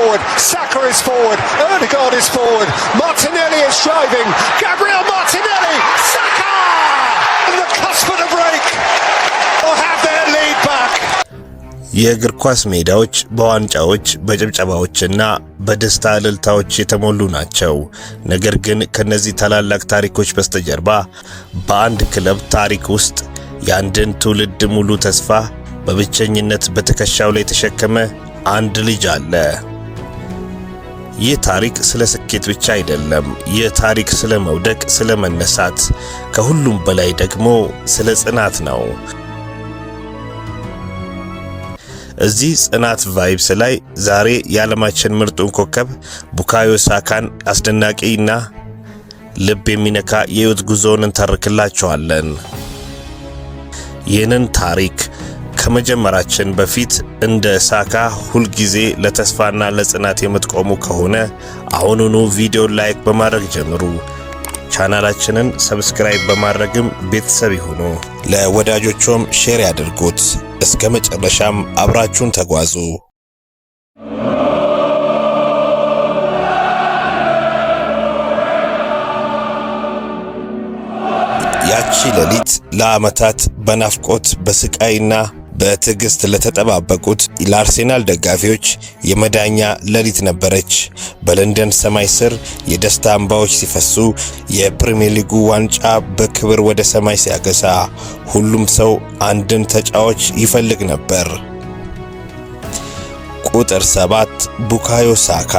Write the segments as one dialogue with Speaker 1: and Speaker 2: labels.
Speaker 1: forward, Saka is forward, Ødegaard is forward, Martinelli is driving, Gabriel Martinelli, Saka! On the cusp of the break, will have their lead back.
Speaker 2: የእግር ኳስ ሜዳዎች በዋንጫዎች በጭብጨባዎችና በደስታ እልልታዎች የተሞሉ ናቸው። ነገር ግን ከነዚህ ታላላቅ ታሪኮች በስተጀርባ በአንድ ክለብ ታሪክ ውስጥ የአንድን ትውልድ ሙሉ ተስፋ በብቸኝነት በትከሻው ላይ የተሸከመ አንድ ልጅ አለ። ይህ ታሪክ ስለ ስኬት ብቻ አይደለም። ይህ ታሪክ ስለ መውደቅ፣ ስለ መነሳት፣ ከሁሉም በላይ ደግሞ ስለ ጽናት ነው። እዚህ ጽናት ቫይብስ ላይ ዛሬ የዓለማችን ምርጡን ኮከብ ቡካዮ ሳካን አስደናቂና ልብ የሚነካ የህይወት ጉዞውን እንተርክላችኋለን። ይህንን ታሪክ ከመጀመራችን በፊት እንደ ሳካ ሁልጊዜ ለተስፋና ለጽናት የምትቆሙ ከሆነ አሁኑኑ ቪዲዮን ላይክ በማድረግ ጀምሩ። ቻናላችንን ሰብስክራይብ በማድረግም ቤተሰብ ይሁኑ። ለወዳጆቹም ሼር ያድርጉት። እስከ መጨረሻም አብራችሁን ተጓዙ። ያቺ ሌሊት ለዓመታት በናፍቆት በስቃይና በትዕግስት ለተጠባበቁት ለአርሴናል ደጋፊዎች የመዳኛ ሌሊት ነበረች። በለንደን ሰማይ ስር የደስታ እንባዎች ሲፈሱ፣ የፕሪሚየር ሊጉ ዋንጫ በክብር ወደ ሰማይ ሲያገሳ፣ ሁሉም ሰው አንድን ተጫዋች ይፈልግ ነበር። ቁጥር 7 ቡካዮ ሳካ።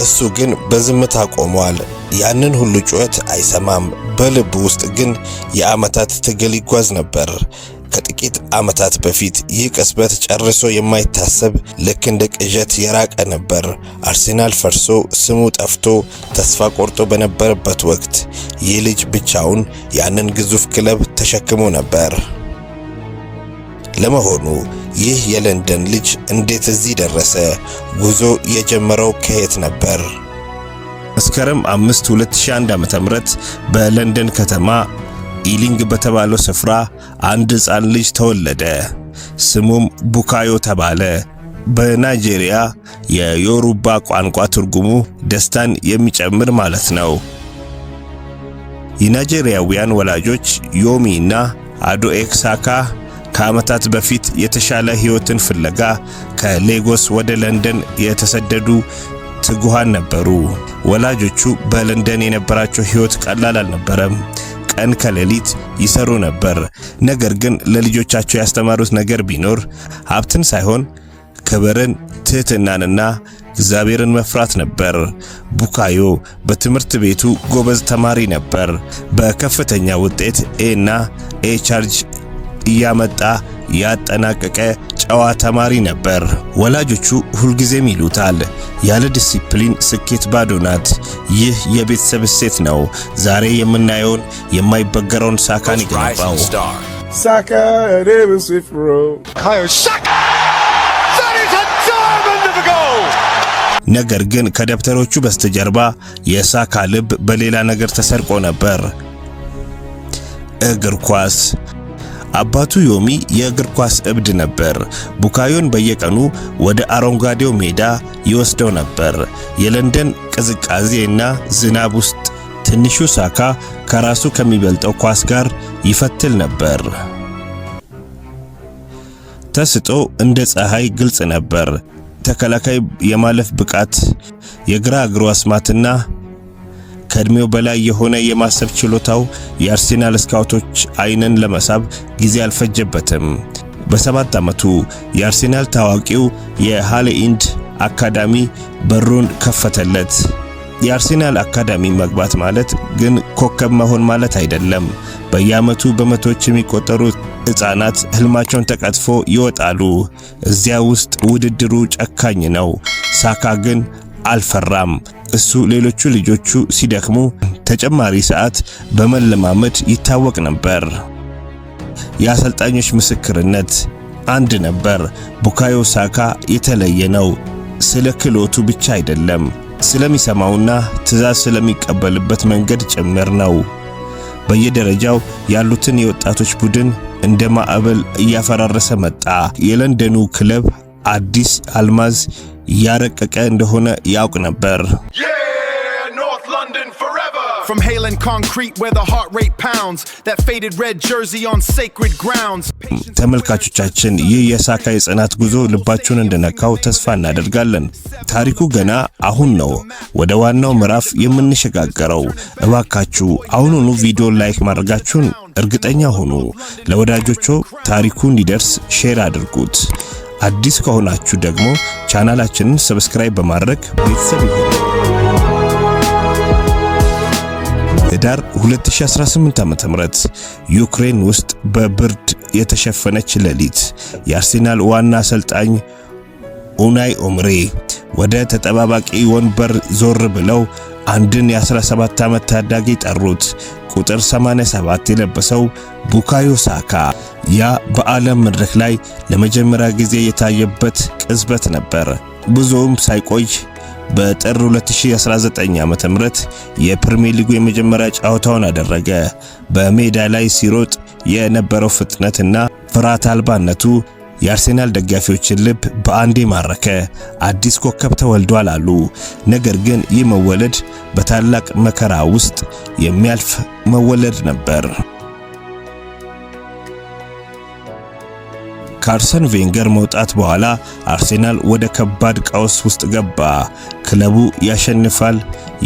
Speaker 2: እሱ ግን በዝምታ ቆሟል። ያንን ሁሉ ጩኸት አይሰማም። በልብ ውስጥ ግን የዓመታት ትግል ይጓዝ ነበር። ከጥቂት ዓመታት በፊት ይህ ቅጽበት ጨርሶ የማይታሰብ ልክ እንደ ቅዠት የራቀ ነበር። አርሴናል ፈርሶ ስሙ ጠፍቶ ተስፋ ቆርጦ በነበረበት ወቅት ይህ ልጅ ብቻውን ያንን ግዙፍ ክለብ ተሸክሞ ነበር። ለመሆኑ ይህ የለንደን ልጅ እንዴት እዚህ ደረሰ? ጉዞ የጀመረው ከየት ነበር? መስከረም 5 2001 ዓ.ም በለንደን ከተማ ኢሊንግ በተባለው ስፍራ አንድ ሕፃን ልጅ ተወለደ። ስሙም ቡካዮ ተባለ። በናይጄሪያ የዮሩባ ቋንቋ ትርጉሙ ደስታን የሚጨምር ማለት ነው። የናይጄሪያውያን ወላጆች ዮሚ እና አዶኤክ ሳካ ከዓመታት በፊት የተሻለ ሕይወትን ፍለጋ ከሌጎስ ወደ ለንደን የተሰደዱ ትጉሃን ነበሩ። ወላጆቹ በለንደን የነበራቸው ሕይወት ቀላል አልነበረም። ቀን ከሌሊት ይሰሩ ነበር። ነገር ግን ለልጆቻቸው ያስተማሩት ነገር ቢኖር ሀብትን ሳይሆን ክብርን፣ ትህትናንና እግዚአብሔርን መፍራት ነበር። ቡካዮ በትምህርት ቤቱ ጎበዝ ተማሪ ነበር። በከፍተኛ ውጤት ኤና ኤ ቻርጅ እያመጣ ያጠናቀቀ ጨዋ ተማሪ ነበር። ወላጆቹ ሁልጊዜም ይሉታል፣ ያለ ዲሲፕሊን ስኬት ባዶ ናት። ይህ የቤተሰብ እሴት ነው ዛሬ የምናየውን የማይበገረውን ሳካን ይገነባው።
Speaker 3: Saka and Evan Swift Rowe.
Speaker 1: Saka! That is a diamond of a goal!
Speaker 2: ነገር ግን ከደብተሮቹ በስተጀርባ የሳካ ልብ በሌላ ነገር ተሰርቆ ነበር። እግር ኳስ። አባቱ ዮሚ የእግር ኳስ እብድ ነበር። ቡካዮን በየቀኑ ወደ አረንጓዴው ሜዳ ይወስደው ነበር። የለንደን ቅዝቃዜና ዝናብ ውስጥ ትንሹ ሳካ ከራሱ ከሚበልጠው ኳስ ጋር ይፈትል ነበር። ተስጦ እንደ ፀሐይ ግልጽ ነበር። ተከላካይ የማለፍ ብቃት፣ የግራ እግሩ አስማትና ከእድሜው በላይ የሆነ የማሰብ ችሎታው የአርሴናል ስካውቶች አይንን ለመሳብ ጊዜ አልፈጀበትም። በ7 ዓመቱ የአርሴናል ታዋቂው የሃሌ ኢንድ አካዳሚ በሩን ከፈተለት። የአርሴናል አካዳሚ መግባት ማለት ግን ኮከብ መሆን ማለት አይደለም። በየዓመቱ በመቶዎች የሚቆጠሩ ሕፃናት ህልማቸውን ተቀጥፎ ይወጣሉ። እዚያ ውስጥ ውድድሩ ጨካኝ ነው። ሳካ ግን አልፈራም። እሱ ሌሎቹ ልጆቹ ሲደክሙ ተጨማሪ ሰዓት በመለማመድ ይታወቅ ነበር። የአሰልጣኞች ምስክርነት አንድ ነበር። ቡካዮ ሳካ የተለየ ነው። ስለ ክህሎቱ ብቻ አይደለም፣ ስለሚሰማውና ትዕዛዝ ስለሚቀበልበት መንገድ ጭምር ነው። በየደረጃው ያሉትን የወጣቶች ቡድን እንደ ማዕበል እያፈራረሰ መጣ። የለንደኑ ክለብ አዲስ አልማዝ ያረቀቀ እንደሆነ ያውቅ ነበር።
Speaker 4: From hailing concrete where the heart rate pounds, that faded red jersey on sacred grounds.
Speaker 2: ተመልካቾቻችን ይህ የሳካ የጽናት ጉዞ ልባችሁን እንደነካው ተስፋ እናደርጋለን። ታሪኩ ገና አሁን ነው ወደ ዋናው ምዕራፍ የምንሸጋገረው። እባካችሁ አሁኑኑ ቪዲዮ ላይክ ማድረጋችሁን እርግጠኛ ሁኑ። ለወዳጆቹ ታሪኩ እንዲደርስ ሼር አድርጉት። አዲስ ከሆናችሁ ደግሞ ቻናላችንን ሰብስክራይብ በማድረግ ቤተሰብ ይሁኑ። ህዳር 2018 ዓ.ም ዩክሬን ውስጥ በብርድ የተሸፈነች ሌሊት የአርሴናል ዋና አሰልጣኝ ኡናይ ኤምሪ ወደ ተጠባባቂ ወንበር ዞር ብለው አንድን የ17 ዓመት ታዳጊ ጠሩት። ቁጥር 87 የለበሰው ቡካዮ ሳካ ያ በዓለም መድረክ ላይ ለመጀመሪያ ጊዜ የታየበት ቅጽበት ነበር። ብዙም ሳይቆይ በጥር 2019 ዓ.ም የፕሪሚየር ሊጉ የመጀመሪያ ጨዋታውን አደረገ። በሜዳ ላይ ሲሮጥ የነበረው ፍጥነትና ፍርሃት አልባነቱ የአርሴናል ደጋፊዎችን ልብ በአንዴ ማረከ። አዲስ ኮከብ ተወልዷል አሉ። ነገር ግን ይህ መወለድ በታላቅ መከራ ውስጥ የሚያልፍ መወለድ ነበር። ከአርሰን ቬንገር መውጣት በኋላ አርሴናል ወደ ከባድ ቀውስ ውስጥ ገባ። ክለቡ ያሸንፋል፣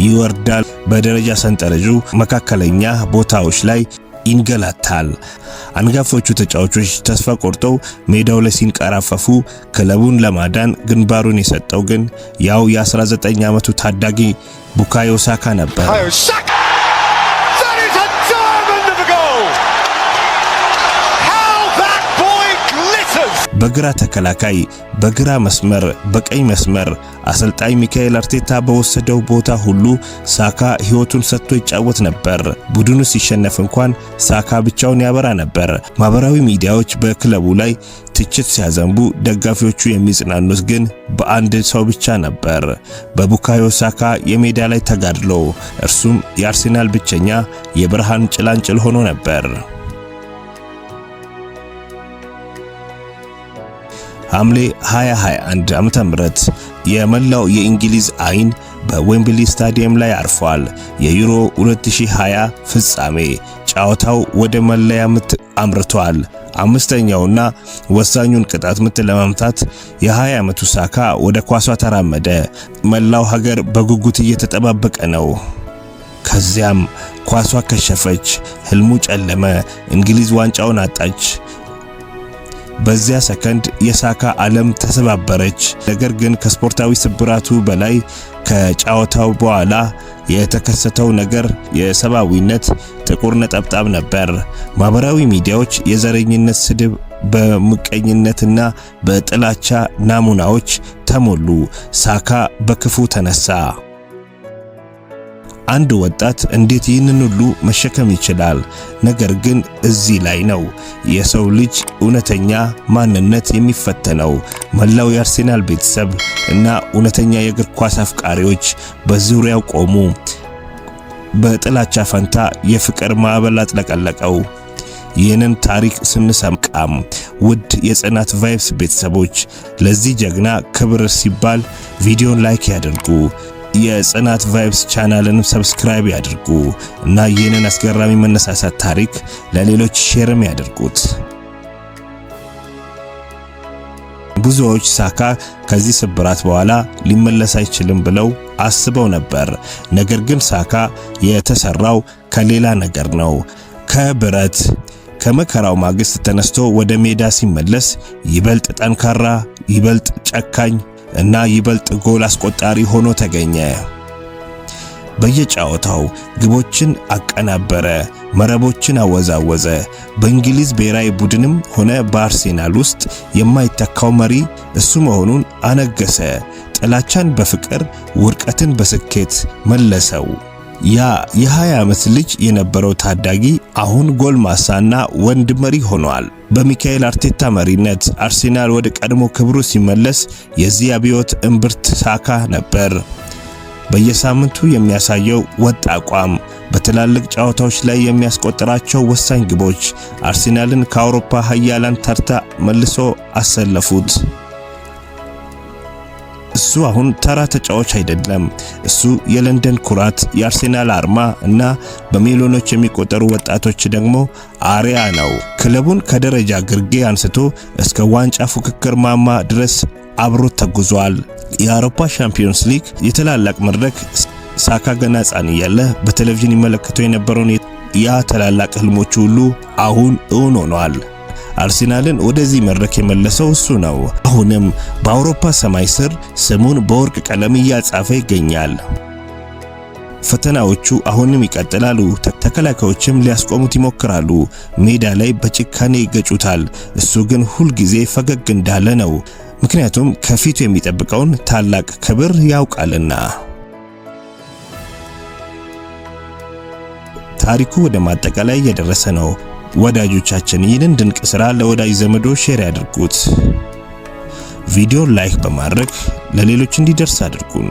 Speaker 2: ይወርዳል፣ በደረጃ ሰንጠረዡ መካከለኛ ቦታዎች ላይ ይንገላታል። አንጋፎቹ ተጫዋቾች ተስፋ ቆርጠው ሜዳው ላይ ሲንቀራፈፉ ክለቡን ለማዳን ግንባሩን የሰጠው ግን ያው የ19 ዓመቱ ታዳጊ ቡካዮ ሳካ ነበር። በግራ ተከላካይ፣ በግራ መስመር፣ በቀኝ መስመር አሰልጣኝ ሚካኤል አርቴታ በወሰደው ቦታ ሁሉ ሳካ ሕይወቱን ሰጥቶ ይጫወት ነበር። ቡድኑ ሲሸነፍ እንኳን ሳካ ብቻውን ያበራ ነበር። ማህበራዊ ሚዲያዎች በክለቡ ላይ ትችት ሲያዘንቡ ደጋፊዎቹ የሚጽናኑት ግን በአንድ ሰው ብቻ ነበር፣ በቡካዮ ሳካ የሜዳ ላይ ተጋድሎ። እርሱም የአርሴናል ብቸኛ የብርሃን ጭላንጭል ሆኖ ነበር። ሐምሌ 2021 ዓመተ ምህረት የመላው የእንግሊዝ አይን በዌምብሊ ስታዲየም ላይ አርፏል። የዩሮ 2020 ፍጻሜ ጨዋታው ወደ መለያ ምት አምርቷል። አምስተኛውና ወሳኙን ቅጣት ምት ለማምታት የ20 ዓመቱ ሳካ ወደ ኳሷ ተራመደ። መላው ሀገር በጉጉት እየተጠባበቀ ነው። ከዚያም ኳሷ ከሸፈች፣ ህልሙ ጨለመ፣ እንግሊዝ ዋንጫውን አጣች። በዚያ ሰከንድ የሳካ ዓለም ተሰባበረች። ነገር ግን ከስፖርታዊ ስብራቱ በላይ ከጨዋታው በኋላ የተከሰተው ነገር የሰብአዊነት ጥቁር ነጠብጣብ ነበር። ማህበራዊ ሚዲያዎች የዘረኝነት ስድብ፣ በምቀኝነትና በጥላቻ ናሙናዎች ተሞሉ። ሳካ በክፉ ተነሳ። አንድ ወጣት እንዴት ይህንን ሁሉ መሸከም ይችላል? ነገር ግን እዚህ ላይ ነው የሰው ልጅ እውነተኛ ማንነት የሚፈተነው። መላው የአርሴናል ቤተሰብ እና እውነተኛ የእግር ኳስ አፍቃሪዎች በዙሪያው ቆሙ። በጥላቻ ፈንታ የፍቅር ማዕበል አጥለቀለቀው። ይህንን ታሪክ ስንሰማም ውድ የጽናት ቫይብስ ቤተሰቦች ለዚህ ጀግና ክብር ሲባል ቪዲዮን ላይክ ያድርጉ። የጽናት ቫይብስ ቻናልን ሰብስክራይብ ያድርጉ እና ይህንን አስገራሚ መነሳሳት ታሪክ ለሌሎች ሼርም ያድርጉት። ብዙዎች ሳካ ከዚህ ስብራት በኋላ ሊመለስ አይችልም ብለው አስበው ነበር። ነገር ግን ሳካ የተሰራው ከሌላ ነገር ነው፣ ከብረት። ከመከራው ማግስት ተነስቶ ወደ ሜዳ ሲመለስ ይበልጥ ጠንካራ፣ ይበልጥ ጨካኝ እና ይበልጥ ጎል አስቆጣሪ ሆኖ ተገኘ። በየጨዋታው ግቦችን አቀናበረ፣ መረቦችን አወዛወዘ። በእንግሊዝ ብሔራዊ ቡድንም ሆነ በአርሴናል ውስጥ የማይተካው መሪ እሱ መሆኑን አነገሰ። ጥላቻን በፍቅር፣ ውድቀትን በስኬት መለሰው። ያ የ20 ዓመት ልጅ የነበረው ታዳጊ አሁን ጎልማሳና ወንድ መሪ ሆኗል። በሚካኤል አርቴታ መሪነት አርሴናል ወደ ቀድሞ ክብሩ ሲመለስ የዚህ አብዮት እምብርት ሳካ ነበር። በየሳምንቱ የሚያሳየው ወጥ አቋም፣ በትላልቅ ጨዋታዎች ላይ የሚያስቆጥራቸው ወሳኝ ግቦች አርሴናልን ከአውሮፓ ኃያላን ተርታ መልሶ አሰለፉት። እሱ እሱ አሁን ተራ ተጫዋች አይደለም። እሱ የለንደን ኩራት፣ የአርሴናል አርማ እና በሚሊዮኖች የሚቆጠሩ ወጣቶች ደግሞ አሪያ ነው። ክለቡን ከደረጃ ግርጌ አንስቶ እስከ ዋንጫ ፉክክር ማማ ድረስ አብሮት ተጉዟል። የአውሮፓ ሻምፒዮንስ ሊግ የታላላቅ መድረክ ሳካ ገና ሕፃን እያለ በቴሌቪዥን ይመለከተው የነበረውን ያ ታላላቅ ህልሞች ሁሉ አሁን እውን ሆኗል። አርሴናልን ወደዚህ መድረክ የመለሰው እሱ ነው። አሁንም በአውሮፓ ሰማይ ስር ስሙን በወርቅ ቀለም እያጻፈ ይገኛል። ፈተናዎቹ አሁንም ይቀጥላሉ። ተከላካዮችም ሊያስቆሙት ይሞክራሉ። ሜዳ ላይ በጭካኔ ይገጩታል። እሱ ግን ሁልጊዜ ፈገግ እንዳለ ነው። ምክንያቱም ከፊቱ የሚጠብቀውን ታላቅ ክብር ያውቃልና። ታሪኩ ወደ ማጠቃላይ እየደረሰ ነው። ወዳጆቻችን ይህንን ድንቅ ሥራ ለወዳጅ ዘመዶ ሼር ያድርጉት። ቪዲዮ ላይክ በማድረግ ለሌሎች እንዲደርስ አድርጉን።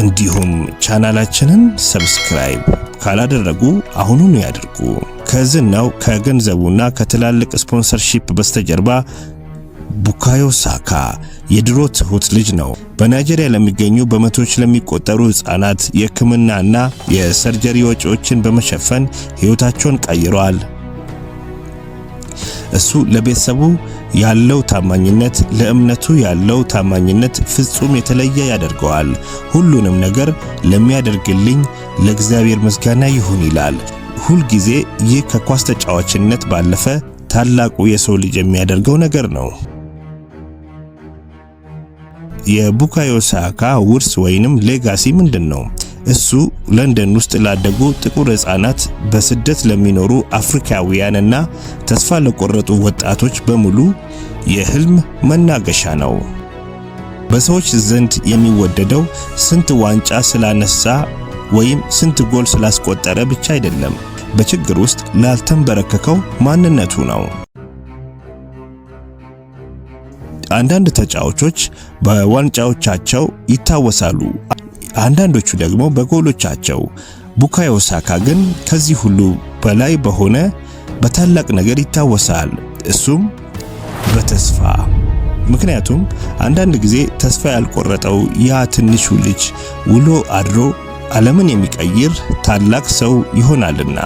Speaker 2: እንዲሁም ቻናላችንን ሰብስክራይብ ካላደረጉ አሁኑን ያድርጉ። ከዝናው ከገንዘቡና ከትላልቅ ስፖንሰርሺፕ በስተጀርባ ቡካዮ ሳካ የድሮ ትሁት ልጅ ነው። በናይጄሪያ ለሚገኙ በመቶዎች ለሚቆጠሩ ሕፃናት የሕክምናና የሰርጀሪ ወጪዎችን በመሸፈን ሕይወታቸውን ቀይሯል። እሱ ለቤተሰቡ ያለው ታማኝነት፣ ለእምነቱ ያለው ታማኝነት ፍጹም የተለየ ያደርገዋል። ሁሉንም ነገር ለሚያደርግልኝ ለእግዚአብሔር ምስጋና ይሁን ይላል። ሁልጊዜ ይህ ከኳስ ተጫዋችነት ባለፈ ታላቁ የሰው ልጅ የሚያደርገው ነገር ነው። የቡካዮ ሳካ ውርስ ወይንም ሌጋሲ ምንድነው? እሱ ለንደን ውስጥ ላደጉ ጥቁር ሕፃናት፣ በስደት ለሚኖሩ አፍሪካውያንና ተስፋ ለቆረጡ ወጣቶች በሙሉ የህልም መናገሻ ነው። በሰዎች ዘንድ የሚወደደው ስንት ዋንጫ ስላነሳ ወይም ስንት ጎል ስላስቆጠረ ብቻ አይደለም፣ በችግር ውስጥ ላልተንበረከከው ማንነቱ ነው። አንዳንድ ተጫዋቾች በዋንጫዎቻቸው ይታወሳሉ፣ አንዳንዶቹ ደግሞ በጎሎቻቸው። ቡካዮ ሳካ ግን ከዚህ ሁሉ በላይ በሆነ በታላቅ ነገር ይታወሳል፣ እሱም በተስፋ። ምክንያቱም አንዳንድ ጊዜ ተስፋ ያልቆረጠው ያ ትንሹ ልጅ ውሎ አድሮ ዓለምን የሚቀይር ታላቅ ሰው ይሆናልና።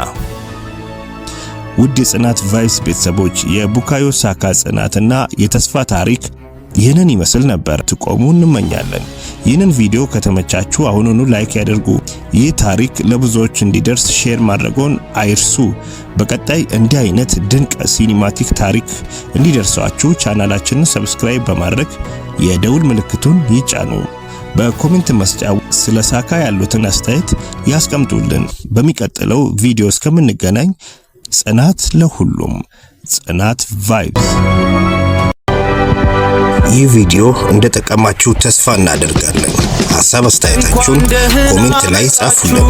Speaker 2: ውድ የጽናት ቫይብስ ቤተሰቦች የቡካዮ ሳካ ጽናትና የተስፋ ታሪክ ይህንን ይመስል ነበር። ትቆሙ እንመኛለን። ይህንን ቪዲዮ ከተመቻችሁ አሁኑኑ ላይክ ያድርጉ። ይህ ታሪክ ለብዙዎች እንዲደርስ ሼር ማድረጎን አይርሱ። በቀጣይ እንዲህ አይነት ድንቅ ሲኒማቲክ ታሪክ እንዲደርሳችሁ ቻናላችንን ሰብስክራይብ በማድረግ የደውል ምልክቱን ይጫኑ። በኮሜንት መስጫው ስለ ሳካ ያሉትን አስተያየት ያስቀምጡልን። በሚቀጥለው ቪዲዮ እስከምንገናኝ ጽናት ለሁሉም። ጽናት ቫይብስ። ይህ ቪዲዮ እንደጠቀማችሁ ተስፋ እናደርጋለን። ሐሳብ አስተያየታችሁን ኮሜንት ላይ ጻፉልን።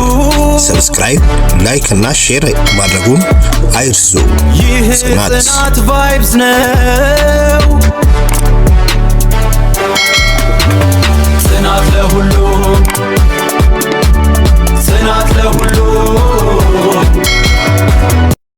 Speaker 2: ሰብስክራይብ፣ ላይክ እና ሼር ማድረጉን አይርሱ። ጽናት ቫይብስ ነው።